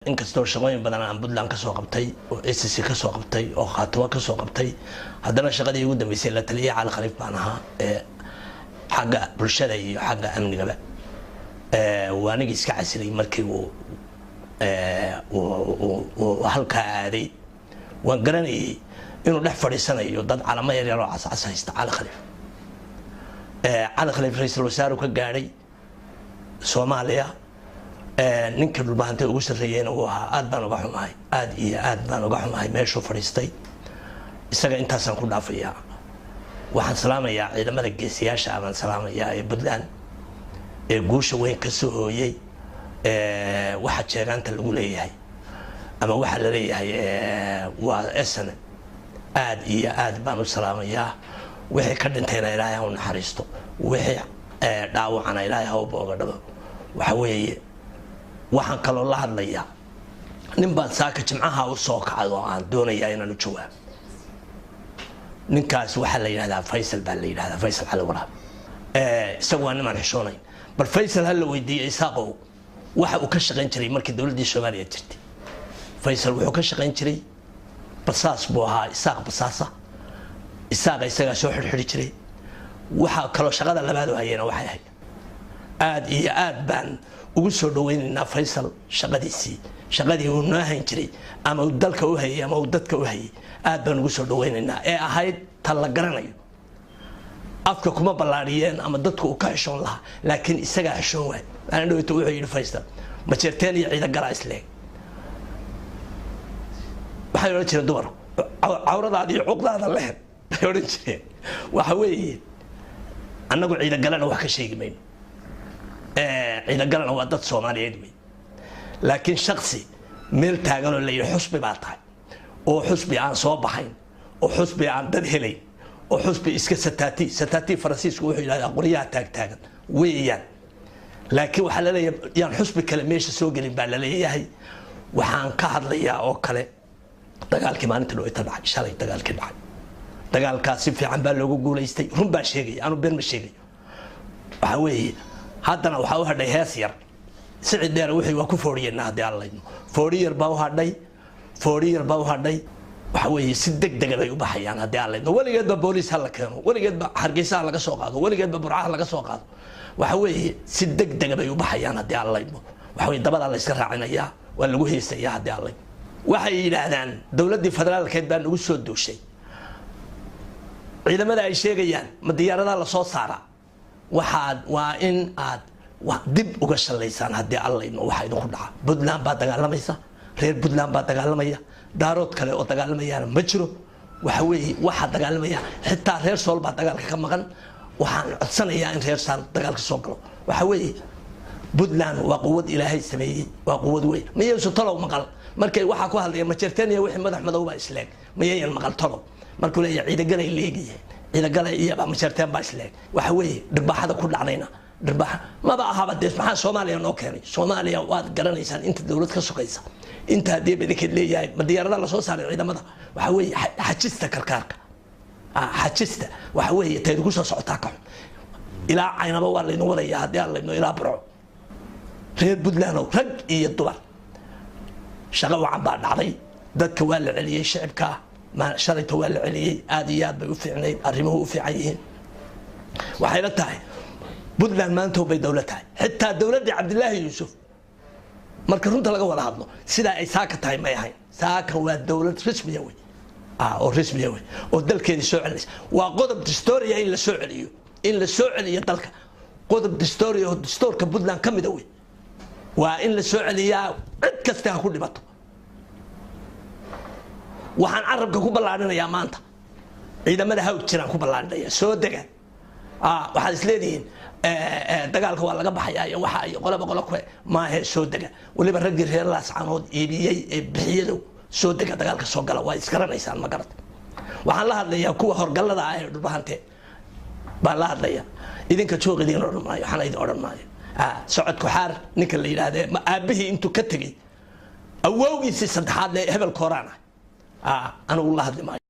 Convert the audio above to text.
inkastoo shaqooyin badan aan Puntland ka soo qabtay oo SSC ka soo qabtay oo Khaatuma ka soo qabtay haddana shaqadii ugu dambeysay la taliye Cali Khaliif baan ahaa xagga bulshada iyo xagga amniga waaniga iska casilay markii uu halka aaday waan garanayay inuu dhex fadhiisanayo dad calamo yar yar oo cascas haysta Cali Khaliif ra'iisul wasaare ka gaaray Soomaaliya ninka dhulbaantay ugu sareeyeen oo aad baan uga xumahay aad iyo aad baan uga xumahay meeshu fadhiistay isaga intaasaan ku dhaafayaa waxaan salaamayaa ciidamada geesiyaasha aan salaamayaa ee Puntland ee guusha weyn ka soo hooyay waxa jeegaanta lagu leeyahay ama waxa la leeyahay waa SN aad iyo aad baan u salaamayaa wixii ka dhintayna Ilaahay ha u naxariisto wixii dhaawacana Ilaahay ha u booga dhabo waxa weeye waxaan kaloo la hadlayaa nin baan saaka jimcaha u soo kacdo aan doonayaa inaan u jawaab ninkaas waxa la yiraahdaa Faysal baa la yiraahdaa Faysal Cali Waraab isagu waa niman xishoonayn bal Faysal hal la weydiiyay isaaqo waxa uu ka shaqayn jiray markii dawladda Soomaaliya jirtay Faysal wuxuu ka shaqayn jiray basaas buu ahaa isaaq basaasa isaga soo xirxiri jiray waxa kaloo shaqada labaad oo hayeen waxay ahayd aad iyo aad baan ugu soo dhaweynaa Faysal shaqadii uu naahayn jiray ama uu dalka u hayay ama uu dadka u hayay aad baan ugu soo dhaweynaa ee ahayd tan la garanayo afka kuma balaariyeen ama dadku uu ka xishoon lahaa laakiin isaga xishoon waay aan dhaweyto wuxuu yiri Faysal ma jirteen iyo ciidan gala isleeg waxay oran jireen dumar cawradaada iyo cuqdaada leh ay oran jireen waxa weeye annagu ciidan galana wax ka sheegi mayno ciidan galana waa dad Soomaaliyeed wey laakiin shakhsi meel taagan oo la yiri xusbi baa tahay oo xusbi aan soo baxayn oo xusbi aan dad helay oo xusbi iska sataati Faransiisku wuxuu yiraahdaa qoriyaha taagan weeyaan laakiin waxa la leeyahay yaan xusbi kale meesha soo gelin baa la leeyahay waxaan ka hadlayaa oo kale dagaalkii maalinta loo itadhacay shalay dagaalkii dhacay dagaalkaas si fiican baa loogu guuleystay run baa sheegay aanu been ma sheegay waxa weeye haddana waxa uu hadhay hees yar sicid dheer wixii waa ku fooriyeenaa hadii aan leeyno fooriyar baa u hadhay waxa weeye si degdeg ah ay u baxayaan hadii aan leeyno waligeed ba booliis hal la keeno waligeed ba Hargeysa laga soo qaado waligeed ba Burca laga soo qaado waxa weeye si degdeg ah ay u baxayaan hadii aan leeyno waxa weeye dabada la iska raacinayaa waa lagu heesayaa hadii aan leeyno waxay yiraahdaan dawladda federaalkeed baa ugu soo dooshay ciidamada ay sheegayaan ma diyaaradaha la soo saara waa in aad dib uga shalaysaan hadii allayno waxa idinku dhaca Puntland baa dagaalamaysa reer Puntland baa dagaalamaya daarood kale oo dagaalamayaan ma jiro waxa weeye waxa dagaalamaya xitaa reer Sool baa dagaalka ka maqan waxaan codsanayaa in reer Sool dagaalka soo galo waxa weeye Puntland waa quwad Ilaahay sameeyay waa quwad weyn ma yeesho talow maqal markay waxa ku hadlaya ma jirteen iyo wixii madax madow baa isleeg ma yeeyan maqal talow markuu leeyahay ciidan galay leegayeen ciidan galay iyo ma jirteen baa isleeg waxa weeye dhibaxada ku dhacnayna dhibaxa ma ba ahaba dees maxaa Soomaaliya noo keenay Soomaaliya waad garanaysaan inta dawlad ka sugaysa inta hadii badikad leeyahay ma diyaarada la soo saaray ciidamada waxa weeye xajista karkaarka xajista waxa weeye tayd ku soo socotaa ka ilaa aynaba waa leeyno wadaya hadii aan leeyno ilaa Burco reer Puntland rag iyo dumar shaqo wacan baa dhacday dadka waa la celiyay shacabka ma shalayto waa la celiyay aad iyo aad bay u fiicnay arrimuhu u fiican yihiin waxay la tahay Puntland maanta bay dawlad tahay xitaa dawladda Cabdullaahi Yuusuf marka runta laga wada hadlo sida ay saaka tahay ma yahay saaka waa dawlad rasmi ah oo rasmi ah oo dalkeedii soo celinaysa waa qodob dastuuriya in la soo celiyo dalka qodob dastuuriya oo dastuurka Puntland kamid ah waa in la soo celiyaa cid kasta ha ku dhibato waxaan arabka ku ballaarinayaa maanta ciidamada hawd jiraan ku ballaarinaya soo dega waxaad isleedihiin dagaalka waa laga baxayaa waxa ay qolaba ku ma aha soo dega waliba ragii reer Laascaanood iibiyay ee bixiyadu soo dega dagaalka soo gala waa iskaraneysaan ma garad waxaan la hadlayaa kuwa horgalada ah ee dhulbahante baa la hadlaya idinka joogidin oran maayo waxaan idin oran maayo socodku xaar ninka la yiraahdo ma aabihii intuu ka tagay awowgiisii saddexaad ee hebel koorana anigu la hadli maayo